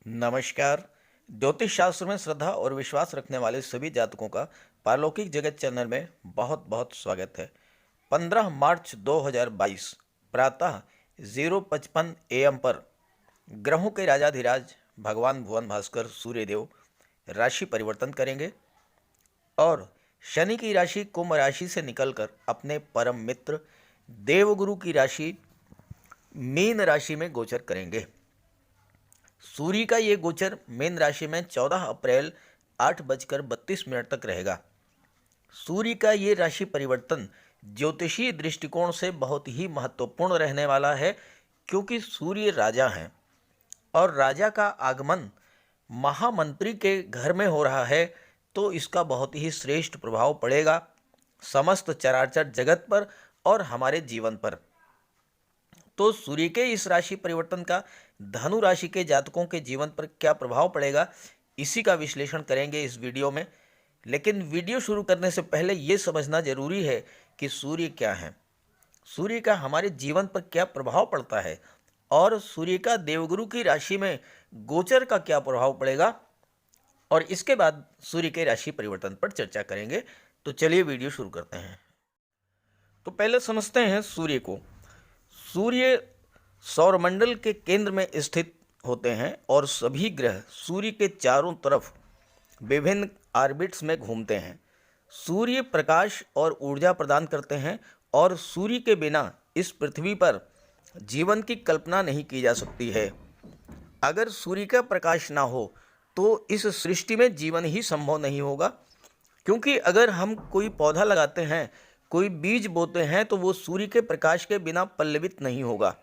नमस्कार। ज्योतिष शास्त्र में श्रद्धा और विश्वास रखने वाले सभी जातकों का पारलौकिक जगत चैनल में बहुत बहुत स्वागत है। 15 मार्च 2022 प्रातः 0:55 AM पर ग्रहों के राजाधिराज भगवान भुवन भास्कर सूर्यदेव राशि परिवर्तन करेंगे और शनि की राशि कुंभ राशि से निकलकर अपने परम मित्र देवगुरु की राशि मीन राशि में गोचर करेंगे। सूर्य का ये गोचर मीन राशि में 14 अप्रैल 8:32 तक रहेगा। सूर्य का ये राशि परिवर्तन ज्योतिषीय दृष्टिकोण से बहुत ही महत्वपूर्ण रहने वाला है, क्योंकि सूर्य राजा हैं और राजा का आगमन महामंत्री के घर में हो रहा है, तो इसका बहुत ही श्रेष्ठ प्रभाव पड़ेगा समस्त चराचर जगत पर और हमारे जीवन पर। तो सूर्य के इस राशि परिवर्तन का धनु राशि के जातकों के जीवन पर क्या प्रभाव पड़ेगा, इसी का विश्लेषण करेंगे इस वीडियो में। लेकिन वीडियो शुरू करने से पहले ये समझना जरूरी है कि सूर्य क्या है, सूर्य का हमारे जीवन पर क्या प्रभाव पड़ता है और सूर्य का देवगुरु की राशि में गोचर का क्या प्रभाव पड़ेगा, और इसके बाद सूर्य के राशि परिवर्तन पर चर्चा करेंगे। तो चलिए वीडियो शुरू करते हैं। तो पहले समझते हैं सूर्य को। सूर्य सौरमंडल के केंद्र में स्थित होते हैं और सभी ग्रह सूर्य के चारों तरफ विभिन्न ऑर्बिट्स में घूमते हैं। सूर्य प्रकाश और ऊर्जा प्रदान करते हैं और सूर्य के बिना इस पृथ्वी पर जीवन की कल्पना नहीं की जा सकती है। अगर सूर्य का प्रकाश ना हो तो इस सृष्टि में जीवन ही संभव नहीं होगा, क्योंकि अगर हम कोई पौधा लगाते हैं, कोई बीज बोते हैं, तो वो सूर्य के प्रकाश के बिना पल्लवित नहीं होगा।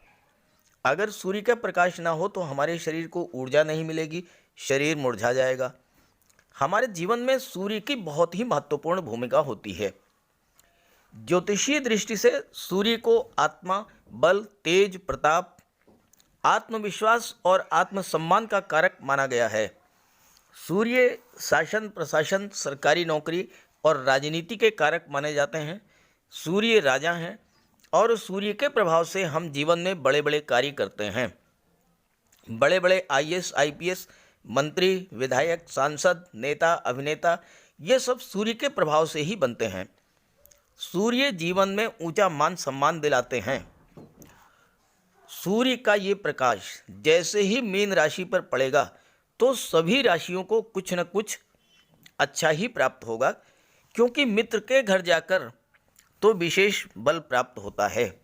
अगर सूर्य का प्रकाश ना हो तो हमारे शरीर को ऊर्जा नहीं मिलेगी, शरीर मुरझा जाएगा। हमारे जीवन में सूर्य की बहुत ही महत्वपूर्ण भूमिका होती है। ज्योतिषीय दृष्टि से सूर्य को आत्मा, बल, तेज, प्रताप, आत्मविश्वास और आत्मसम्मान का कारक माना गया है। सूर्य शासन, प्रशासन, सरकारी नौकरी और राजनीति के कारक माने जाते हैं। सूर्य राजा हैं और सूर्य के प्रभाव से हम जीवन में बड़े बड़े कार्य करते हैं। बड़े बड़े आईएएस, आईपीएस, मंत्री, विधायक, सांसद, नेता, अभिनेता, ये सब सूर्य के प्रभाव से ही बनते हैं। सूर्य जीवन में ऊंचा मान सम्मान दिलाते हैं। सूर्य का ये प्रकाश जैसे ही मीन राशि पर पड़ेगा तो सभी राशियों को कुछ न कुछ अच्छा ही प्राप्त होगा, क्योंकि मित्र के घर जाकर तो विशेष बल प्राप्त होता है।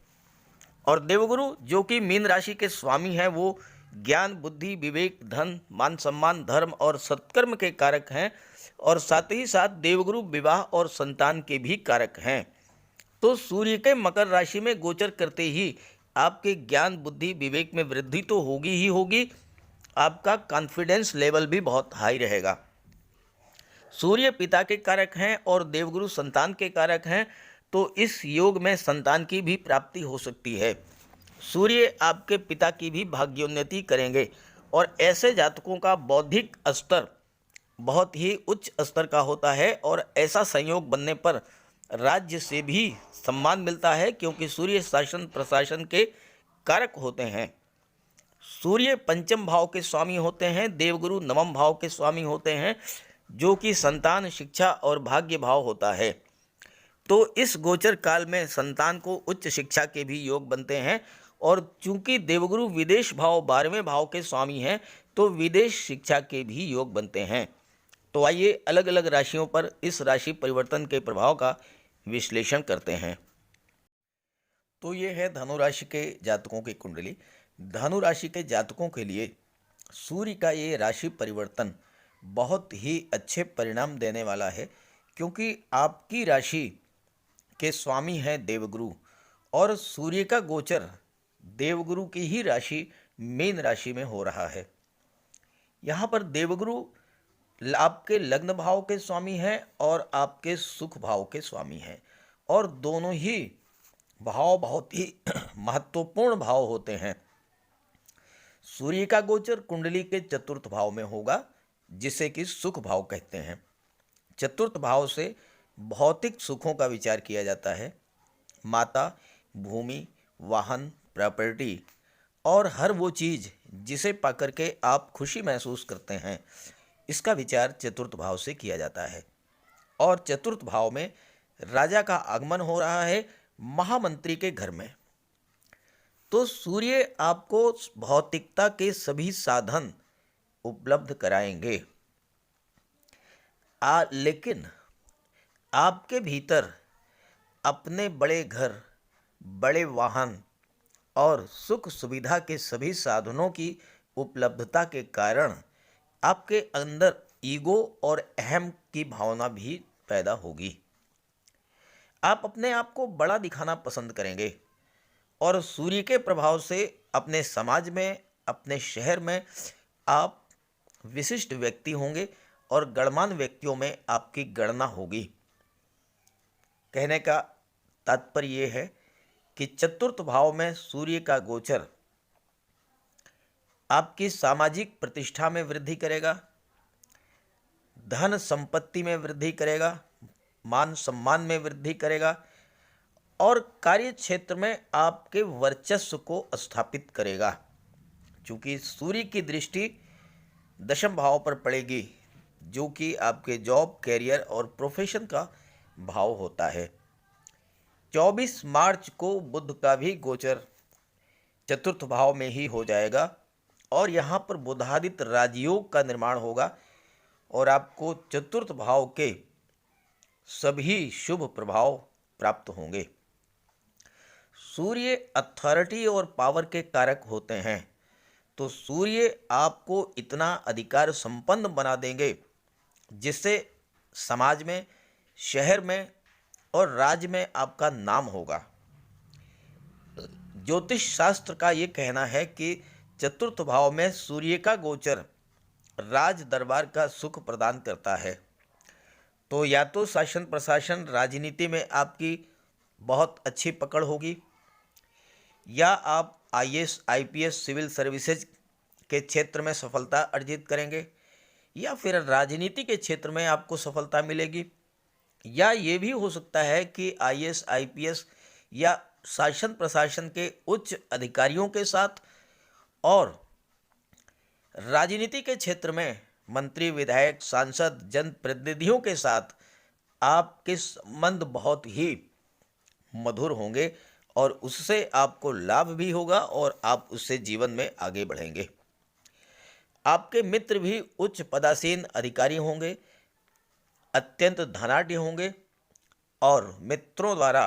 और देवगुरु जो कि मीन राशि के स्वामी हैं, वो ज्ञान, बुद्धि, विवेक, धन, मान सम्मान, धर्म और सत्कर्म के कारक हैं, और साथ ही साथ देवगुरु विवाह और संतान के भी कारक हैं। तो सूर्य के मकर राशि में गोचर करते ही आपके ज्ञान, बुद्धि, विवेक में वृद्धि तो होगी ही होगी, आपका कॉन्फिडेंस लेवल भी बहुत हाई रहेगा। सूर्य पिता के कारक हैं और देवगुरु संतान के कारक हैं, तो इस योग में संतान की भी प्राप्ति हो सकती है। सूर्य आपके पिता की भी भाग्योन्नति करेंगे और ऐसे जातकों का बौद्धिक स्तर बहुत ही उच्च स्तर का होता है, और ऐसा संयोग बनने पर राज्य से भी सम्मान मिलता है, क्योंकि सूर्य शासन प्रशासन के कारक होते हैं। सूर्य पंचम भाव के स्वामी होते हैं, देवगुरु नवम भाव के स्वामी होते हैं, जो कि संतान, शिक्षा और भाग्य भाव होता है। तो इस गोचर काल में संतान को उच्च शिक्षा के भी योग बनते हैं, और चूंकि देवगुरु विदेश भाव 12वें भाव के स्वामी हैं, तो विदेश शिक्षा के भी योग बनते हैं। तो आइए अलग अलग राशियों पर इस राशि परिवर्तन के प्रभाव का विश्लेषण करते हैं। तो ये है धनु राशि के जातकों की कुंडली। धनु राशि के जातकों के लिए सूर्य का ये राशि परिवर्तन बहुत ही अच्छे परिणाम देने वाला है, क्योंकि आपकी राशि के स्वामी हैं देवगुरु, और सूर्य का गोचर देवगुरु की ही राशि मीन राशि में हो रहा है। यहाँ पर देवगुरु आपके लग्न भाव के स्वामी हैं और आपके सुख भाव के स्वामी हैं, और दोनों ही भाव बहुत ही महत्वपूर्ण भाव होते हैं। सूर्य का गोचर कुंडली के चतुर्थ भाव में होगा, जिसे कि सुख भाव कहते हैं। चतुर्थ भाव से भौतिक सुखों का विचार किया जाता है। माता, भूमि, वाहन, प्रॉपर्टी और हर वो चीज़ जिसे पाकर के आप खुशी महसूस करते हैं, इसका विचार चतुर्थ भाव से किया जाता है। और चतुर्थ भाव में राजा का आगमन हो रहा है महामंत्री के घर में। तो सूर्य आपको भौतिकता के सभी साधन उपलब्ध कराएंगे। लेकिन आपके भीतर अपने बड़े घर, बड़े वाहन और सुख सुविधा के सभी साधनों की उपलब्धता के कारण आपके अंदर ईगो और अहम की भावना भी पैदा होगी। आप अपने आप को बड़ा दिखाना पसंद करेंगे और सूर्य के प्रभाव से अपने समाज में, अपने शहर में आप विशिष्ट व्यक्ति होंगे और गणमान्य व्यक्तियों में आपकी गणना होगी। कहने का तात्पर्य ये है कि चतुर्थ भाव में सूर्य का गोचर आपकी सामाजिक प्रतिष्ठा में वृद्धि करेगा, धन संपत्ति में वृद्धि करेगा, मान सम्मान में वृद्धि करेगा और कार्य क्षेत्र में आपके वर्चस्व को स्थापित करेगा। चूँकि सूर्य की दृष्टि दशम भाव पर पड़ेगी, जो कि आपके जॉब, कैरियर और प्रोफेशन का भाव होता है। 24 मार्च को बुध का भी गोचर चतुर्थ भाव में ही हो जाएगा और यहाँ पर बुधादित्य राजयोग का निर्माण होगा और आपको चतुर्थ भाव के सभी शुभ प्रभाव प्राप्त होंगे। सूर्य अथॉरिटी और पावर के कारक होते हैं, तो सूर्य आपको इतना अधिकार संपन्न बना देंगे जिससे समाज में, शहर में और राज्य में आपका नाम होगा। ज्योतिष शास्त्र का ये कहना है कि चतुर्थ भाव में सूर्य का गोचर राज दरबार का सुख प्रदान करता है। तो या तो शासन प्रशासन, राजनीति में आपकी बहुत अच्छी पकड़ होगी, या आप आईएएस, आईपीएस, सिविल सर्विसेज के क्षेत्र में सफलता अर्जित करेंगे, या फिर राजनीति के क्षेत्र में आपको सफलता मिलेगी, या ये भी हो सकता है कि आईएएस, आईपीएस या शासन प्रशासन के उच्च अधिकारियों के साथ और राजनीति के क्षेत्र में मंत्री, विधायक, सांसद, जनप्रतिनिधियों के साथ आपके संबंध बहुत ही मधुर होंगे और उससे आपको लाभ भी होगा और आप उससे जीवन में आगे बढ़ेंगे। आपके मित्र भी उच्च पदासीन अधिकारी होंगे, अत्यंत धनाढ्य होंगे और मित्रों द्वारा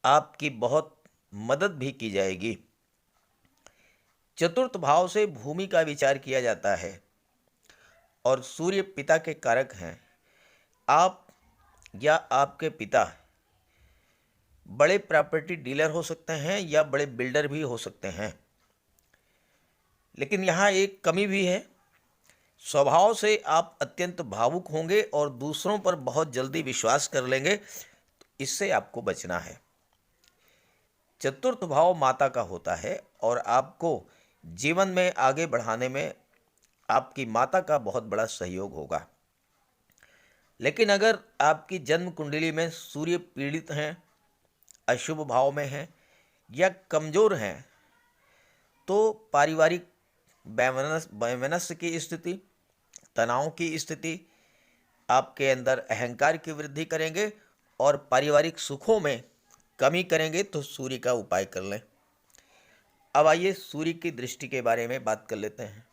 आपकी बहुत मदद भी की जाएगी। चतुर्थ भाव से भूमि का विचार किया जाता है और सूर्य पिता के कारक हैं। आप या आपके पिता बड़े प्रॉपर्टी डीलर हो सकते हैं या बड़े बिल्डर भी हो सकते हैं, लेकिन यहाँ एक कमी भी है। स्वभाव से आप अत्यंत भावुक होंगे और दूसरों पर बहुत जल्दी विश्वास कर लेंगे, तो इससे आपको बचना है। चतुर्थ भाव माता का होता है और आपको जीवन में आगे बढ़ाने में आपकी माता का बहुत बड़ा सहयोग होगा। लेकिन अगर आपकी जन्म कुंडली में सूर्य पीड़ित हैं, अशुभ भाव में हैं या कमज़ोर हैं, तो पारिवारिक वैमनस्य की स्थिति, तनाव की स्थिति आपके अंदर अहंकार की वृद्धि करेंगे और पारिवारिक सुखों में कमी करेंगे। तो सूर्य का उपाय कर लें। अब आइए सूर्य की दृष्टि के बारे में बात कर लेते हैं।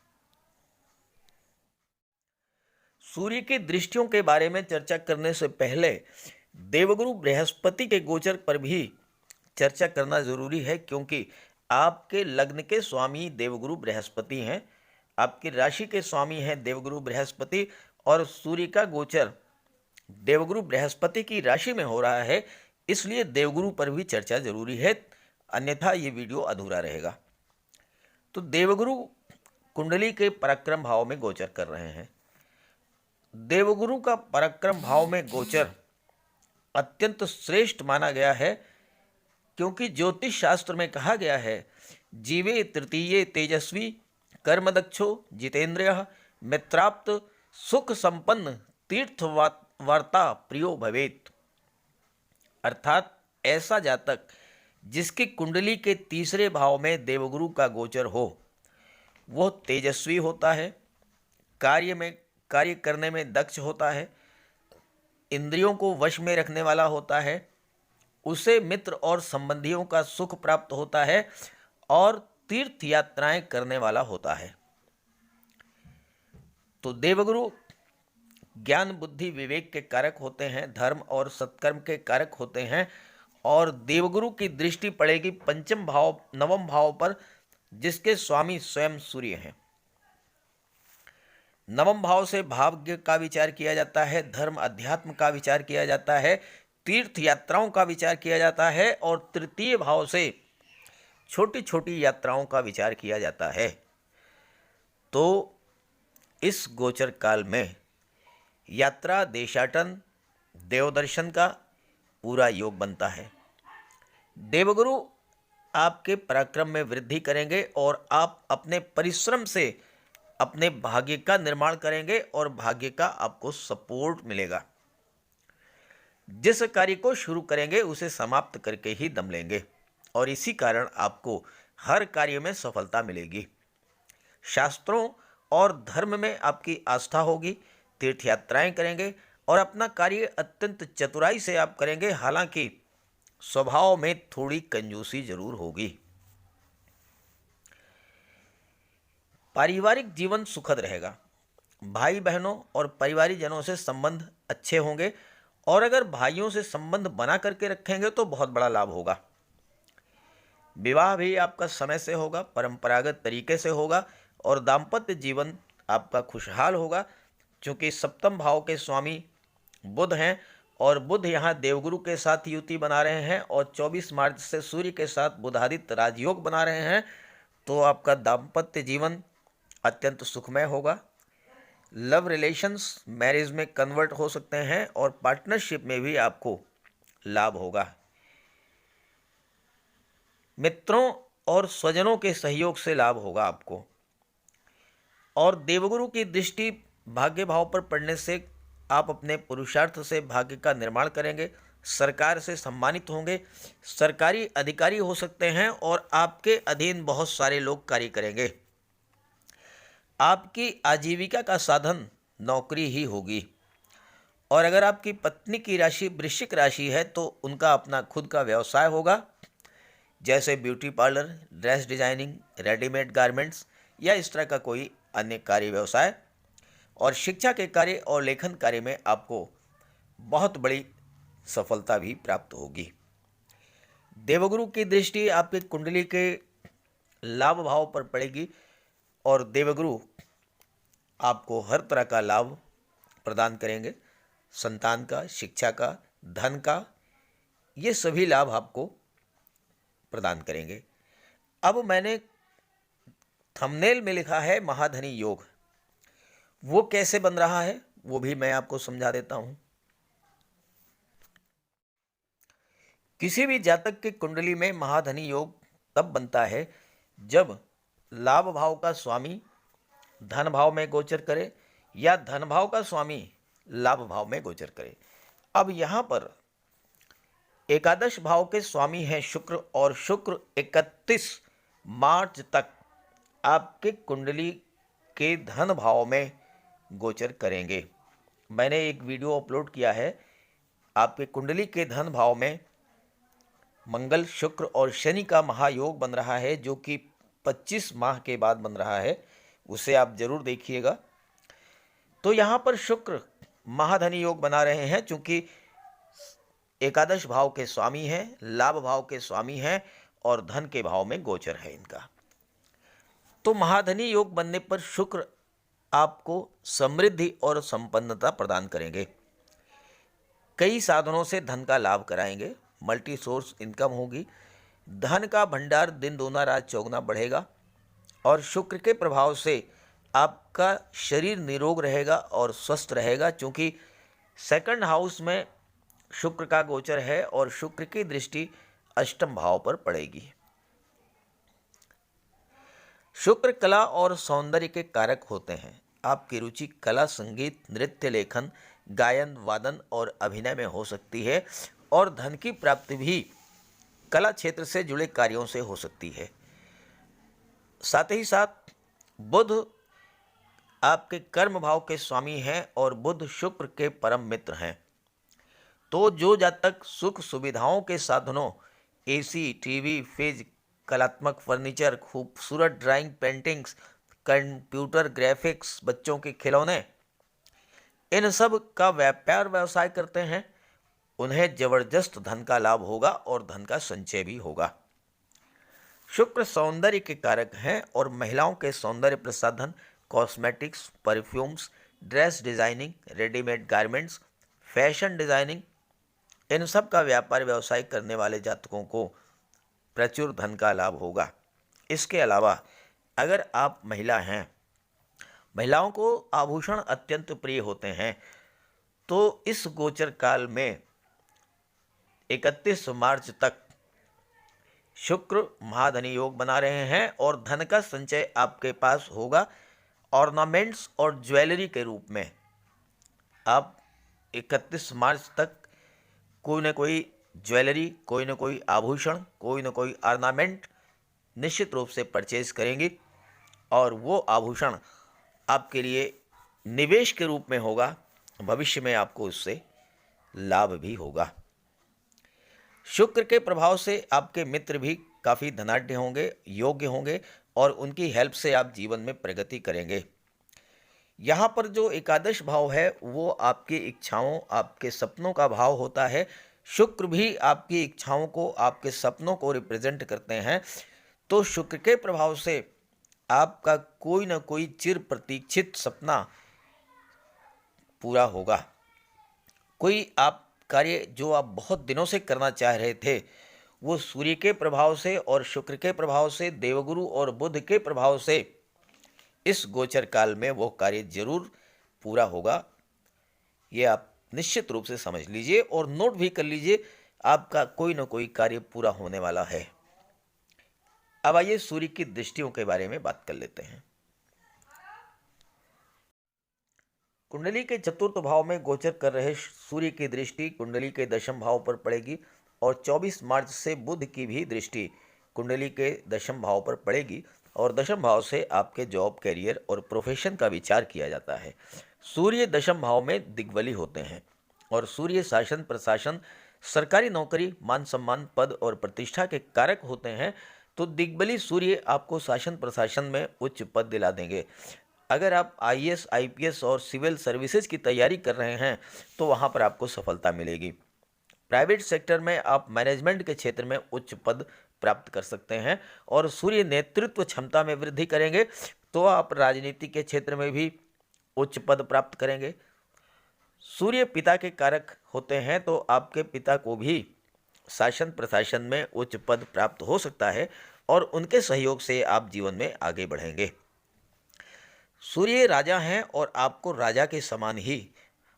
सूर्य की दृष्टियों के बारे में चर्चा करने से पहले देवगुरु बृहस्पति के गोचर पर भी चर्चा करना जरूरी है, क्योंकि आपके लग्न के स्वामी देवगुरु बृहस्पति हैं, आपकी राशि के स्वामी हैं देवगुरु बृहस्पति, और सूर्य का गोचर देवगुरु बृहस्पति की राशि में हो रहा है, इसलिए देवगुरु पर भी चर्चा जरूरी है, अन्यथा ये वीडियो अधूरा रहेगा। तो देवगुरु कुंडली के पराक्रम भाव में गोचर कर रहे हैं। देवगुरु का पराक्रम भाव में गोचर अत्यंत श्रेष्ठ माना गया है, क्योंकि ज्योतिष शास्त्र में कहा गया है, जीवे तृतीये तेजस्वी कर्मदक्षो जितेंद्रियः मित्राप्त सुख संपन्न तीर्थ वार्ता प्रियो भवेत। अर्थात ऐसा जातक जिसकी कुंडली के तीसरे भाव में देवगुरु का गोचर हो वह तेजस्वी होता है, कार्य करने में दक्ष होता है, इंद्रियों को वश में रखने वाला होता है, उसे मित्र और संबंधियों का सुख प्राप्त होता है और तीर्थ यात्राएं करने वाला होता है। तो देवगुरु ज्ञान बुद्धि विवेक के कारक होते हैं, धर्म और सत्कर्म के कारक होते हैं और देवगुरु की दृष्टि पड़ेगी पंचम भाव नवम भाव पर, जिसके स्वामी स्वयं सूर्य हैं। नवम भाव से भाग्य का विचार किया जाता है, धर्म अध्यात्म का विचार किया जाता है, तीर्थ यात्राओं का विचार किया जाता है और तृतीय भाव से छोटी छोटी यात्राओं का विचार किया जाता है। तो इस गोचर काल में यात्रा, देशाटन, देवदर्शन का पूरा योग बनता है। देवगुरु आपके पराक्रम में वृद्धि करेंगे और आप अपने परिश्रम से अपने भाग्य का निर्माण करेंगे और भाग्य का आपको सपोर्ट मिलेगा। जिस कार्य को शुरू करेंगे उसे समाप्त करके ही दम लेंगे और इसी कारण आपको हर कार्य में सफलता मिलेगी। शास्त्रों और धर्म में आपकी आस्था होगी, तीर्थ यात्राएं करेंगे और अपना कार्य अत्यंत चतुराई से आप करेंगे। हालांकि स्वभाव में थोड़ी कंजूसी जरूर होगी। पारिवारिक जीवन सुखद रहेगा, भाई बहनों और परिवारीजनों से संबंध अच्छे होंगे और अगर भाइयों से संबंध बना करके रखेंगे तो बहुत बड़ा लाभ होगा। विवाह भी आपका समय से होगा, परंपरागत तरीके से होगा और दाम्पत्य जीवन आपका खुशहाल होगा, क्योंकि सप्तम भाव के स्वामी बुध हैं और बुध यहाँ देवगुरु के साथ युति बना रहे हैं और 24 मार्च से सूर्य के साथ बुधादित्य राजयोग बना रहे हैं। तो आपका दाम्पत्य जीवन अत्यंत सुखमय होगा। लव रिलेशंस मैरिज में कन्वर्ट हो सकते हैं और पार्टनरशिप में भी आपको लाभ होगा। मित्रों और स्वजनों के सहयोग से लाभ होगा आपको। और देवगुरु की दृष्टि भाग्य भाव पर पड़ने से आप अपने पुरुषार्थ से भाग्य का निर्माण करेंगे, सरकार से सम्मानित होंगे, सरकारी अधिकारी हो सकते हैं और आपके अधीन बहुत सारे लोग कार्य करेंगे। आपकी आजीविका का साधन नौकरी ही होगी। और अगर आपकी पत्नी की राशि वृश्चिक राशि है तो उनका अपना खुद का व्यवसाय होगा, जैसे beauty parlour, dress designing, readymade garments या इस तरह का कोई अन्य कार्य व्यवसाय। और शिक्षा के कार्य और लेखन कार्य में आपको बहुत बड़ी सफलता भी प्राप्त होगी। देवगुरु की दृष्टि आपकी कुंडली के लाभ भाव पर पड़ेगी और देवगुरु आपको हर तरह का लाभ प्रदान करेंगे, संतान का, शिक्षा का, धन का, ये सभी लाभ आपको प्रदान करेंगे। अब मैंने थंबनेल में लिखा है महाधनी योग, वो कैसे बन रहा है वो भी मैं आपको समझा देता हूं। किसी भी जातक की कुंडली में महाधनी योग तब बनता है जब लाभ भाव का स्वामी धन भाव में गोचर करे या धन भाव का स्वामी लाभ भाव में गोचर करे। अब यहां पर एकादश भाव के स्वामी हैं शुक्र और शुक्र 31 मार्च तक आपके कुंडली के धन भाव में गोचर करेंगे। मैंने एक वीडियो अपलोड किया है, आपके कुंडली के धन भाव में मंगल, शुक्र और शनि का महायोग बन रहा है, जो कि 25 माह के बाद बन रहा है, उसे आप जरूर देखिएगा। तो यहाँ पर शुक्र महाधनी योग बना रहे हैं, चूंकि एकादश भाव के स्वामी हैं, लाभ भाव के स्वामी हैं और धन के भाव में गोचर है इनका। तो महाधनी योग बनने पर शुक्र आपको समृद्धि और संपन्नता प्रदान करेंगे, कई साधनों से धन का लाभ कराएंगे, मल्टी सोर्स इनकम होगी, धन का भंडार दिन दूना रात चौगुना बढ़ेगा और शुक्र के प्रभाव से आपका शरीर निरोग रहेगा और स्वस्थ रहेगा, क्योंकि सेकंड हाउस में शुक्र का गोचर है और शुक्र की दृष्टि अष्टम भाव पर पड़ेगी। शुक्र कला और सौंदर्य के कारक होते हैं। आपकी रुचि कला, संगीत, नृत्य, लेखन, गायन, वादन और अभिनय में हो सकती है और धन की प्राप्ति भी कला क्षेत्र से जुड़े कार्यों से हो सकती है। साथ ही साथ बुध आपके कर्म भाव के स्वामी हैं और बुध शुक्र के परम मित्र हैं। तो जो जातक सुख सुविधाओं के साधनों, एसी, टीवी, फ्रिज, कलात्मक फर्नीचर, खूबसूरत ड्राइंग, पेंटिंग्स, कंप्यूटर ग्राफिक्स, बच्चों के खिलौने, इन सब का व्यापार व्यवसाय करते हैं, उन्हें जबरदस्त धन का लाभ होगा और धन का संचय भी होगा। शुक्र सौंदर्य के कारक हैं और महिलाओं के सौंदर्य प्रसाधन, cosmetics, perfumes, dress designing, readymade garments, fashion designing, इन सब का व्यापार व्यवसाय करने वाले जातकों को प्रचुर धन का लाभ होगा। इसके अलावा अगर आप महिला हैं, महिलाओं को आभूषण अत्यंत प्रिय होते हैं, तो इस गोचर काल में 31 मार्च तक शुक्र महाधनी योग बना रहे हैं और धन का संचय आपके पास होगा ऑर्नामेंट्स और ज्वेलरी के रूप में। आप 31 मार्च तक कोई ना कोई ज्वेलरी, कोई ना कोई आभूषण, कोई ना कोई ऑर्नामेंट निश्चित रूप से परचेज करेंगी और वो आभूषण आपके लिए निवेश के रूप में होगा। भविष्य में आपको उससे लाभ भी होगा। शुक्र के प्रभाव से आपके मित्र भी काफ़ी धनाढ्य होंगे, योग्य होंगे और उनकी हेल्प से आप जीवन में प्रगति करेंगे। यहाँ पर जो एकादश भाव है वो आपकी इच्छाओं, आपके सपनों का भाव होता है। शुक्र भी आपकी इच्छाओं को, आपके सपनों को रिप्रेजेंट करते हैं। तो शुक्र के प्रभाव से आपका कोई ना कोई चिर प्रतीक्षित सपना पूरा होगा। कोई आप कार्य जो आप बहुत दिनों से करना चाह रहे थे, वो सूर्य के प्रभाव से और शुक्र के प्रभाव से, देवगुरु और बुध के प्रभाव से इस गोचर काल में वो कार्य जरूर पूरा होगा। ये आप निश्चित रूप से समझ लीजिए और नोट भी कर लीजिए, आपका कोई ना कोई कार्य पूरा होने वाला है। अब आइए सूर्य की दृष्टियों के बारे में बात कर लेते हैं। कुंडली के चतुर्थ भाव में गोचर कर रहे सूर्य की दृष्टि कुंडली के दशम भाव पर पड़ेगी और 24 मार्च से बुध की भी दृष्टि कुंडली के दशम भाव पर पड़ेगी और दशम भाव से आपके जॉब, कैरियर और प्रोफेशन का विचार किया जाता है। सूर्य दशम भाव में दिग्बली होते हैं और सूर्य शासन, प्रशासन, सरकारी नौकरी, मान सम्मान, पद और प्रतिष्ठा के कारक होते हैं। तो दिग्बली सूर्य आपको शासन प्रशासन में उच्च पद दिला देंगे। अगर आप आईएएस, आईपीएस और सिविल सर्विसेज की तैयारी कर रहे हैं तो वहाँ पर आपको सफलता मिलेगी। प्राइवेट सेक्टर में आप मैनेजमेंट के क्षेत्र में उच्च पद प्राप्त कर सकते हैं और सूर्य नेतृत्व क्षमता में वृद्धि करेंगे तो आप राजनीति के क्षेत्र में भी उच्च पद प्राप्त करेंगे। सूर्य पिता के कारक होते हैं तो आपके पिता को भी शासन प्रशासन में उच्च पद प्राप्त हो सकता है और उनके सहयोग से आप जीवन में आगे बढ़ेंगे। सूर्य राजा हैं और आपको राजा के समान ही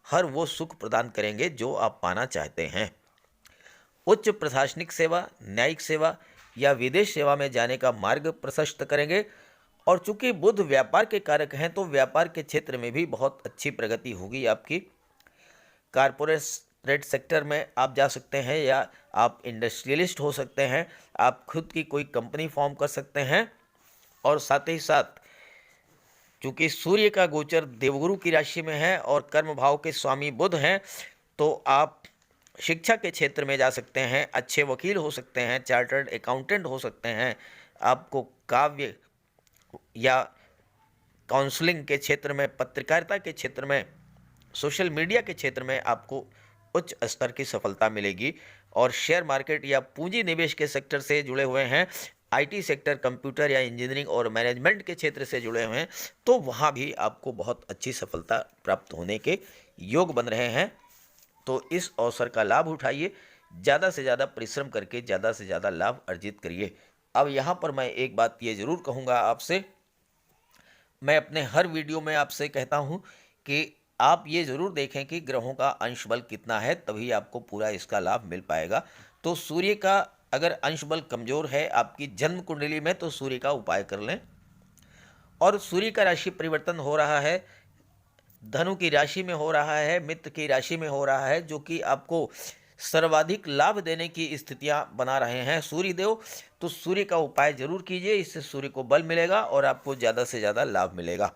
हर वो सुख प्रदान करेंगे जो आप पाना चाहते हैं। उच्च प्रशासनिक सेवा, न्यायिक सेवा या विदेश सेवा में जाने का मार्ग प्रशस्त करेंगे और चूंकि बुध व्यापार के कारक हैं तो व्यापार के क्षेत्र में भी बहुत अच्छी प्रगति होगी आपकी। कारपोरेट सेक्टर में आप जा सकते हैं या आप इंडस्ट्रियलिस्ट हो सकते हैं, आप खुद की कोई कंपनी फॉर्म कर सकते हैं और साथ ही साथ चूंकि सूर्य का गोचर देवगुरु की राशि में है और कर्म भाव के स्वामी बुध हैं तो आप शिक्षा के क्षेत्र में जा सकते हैं, अच्छे वकील हो सकते हैं, चार्टर्ड अकाउंटेंट हो सकते हैं। आपको काव्य या काउंसलिंग के क्षेत्र में, पत्रकारिता के क्षेत्र में, सोशल मीडिया के क्षेत्र में आपको उच्च स्तर की सफलता मिलेगी और शेयर मार्केट या पूंजी निवेश के सेक्टर से जुड़े हुए हैं, आईटी सेक्टर, कंप्यूटर या इंजीनियरिंग और मैनेजमेंट के क्षेत्र से जुड़े हुए हैं तो वहाँ भी आपको बहुत अच्छी सफलता प्राप्त होने के योग बन रहे हैं। तो इस अवसर का लाभ उठाइए, ज़्यादा से ज़्यादा परिश्रम करके ज़्यादा से ज़्यादा लाभ अर्जित करिए। अब यहाँ पर मैं एक बात ये ज़रूर कहूँगा आपसे, मैं अपने हर वीडियो में आपसे कहता हूँ कि आप ये ज़रूर देखें कि ग्रहों का अंश बल कितना है, तभी आपको पूरा इसका लाभ मिल पाएगा। तो सूर्य का अगर अंश बल कमज़ोर है आपकी जन्म कुंडली में तो सूर्य का उपाय कर लें। और सूर्य का राशि परिवर्तन हो रहा है, धनु की राशि में हो रहा है, मित्र की राशि में हो रहा है, जो कि आपको सर्वाधिक लाभ देने की स्थितियां बना रहे हैं सूर्यदेव। तो सूर्य का उपाय जरूर कीजिए, इससे सूर्य को बल मिलेगा और आपको ज़्यादा से ज़्यादा लाभ मिलेगा।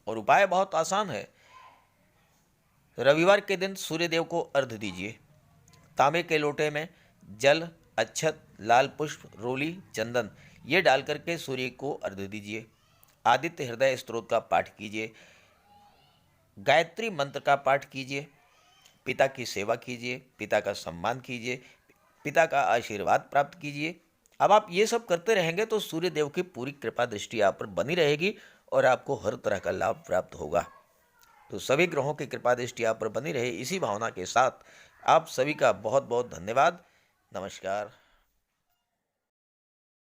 और उपाय बहुत आसान है। रविवार के दिन सूर्यदेव को अर्घ्य दीजिए। तांबे के लोटे में जल, अक्षत, लाल पुष्प, रोली, चंदन ये डाल करके सूर्य को अर्घ्य दीजिए। आदित्य हृदय स्तोत्र का पाठ कीजिए। गायत्री मंत्र का पाठ कीजिए। पिता की सेवा कीजिए, पिता का सम्मान कीजिए, पिता का आशीर्वाद प्राप्त कीजिए। अब आप ये सब करते रहेंगे तो सूर्य देव की पूरी कृपा दृष्टि आप पर बनी रहेगी और आपको हर तरह का लाभ प्राप्त होगा। तो सभी ग्रहों की कृपा दृष्टि आप पर बनी रहे, इसी भावना के साथ आप सभी का बहुत बहुत धन्यवाद। नमस्कार।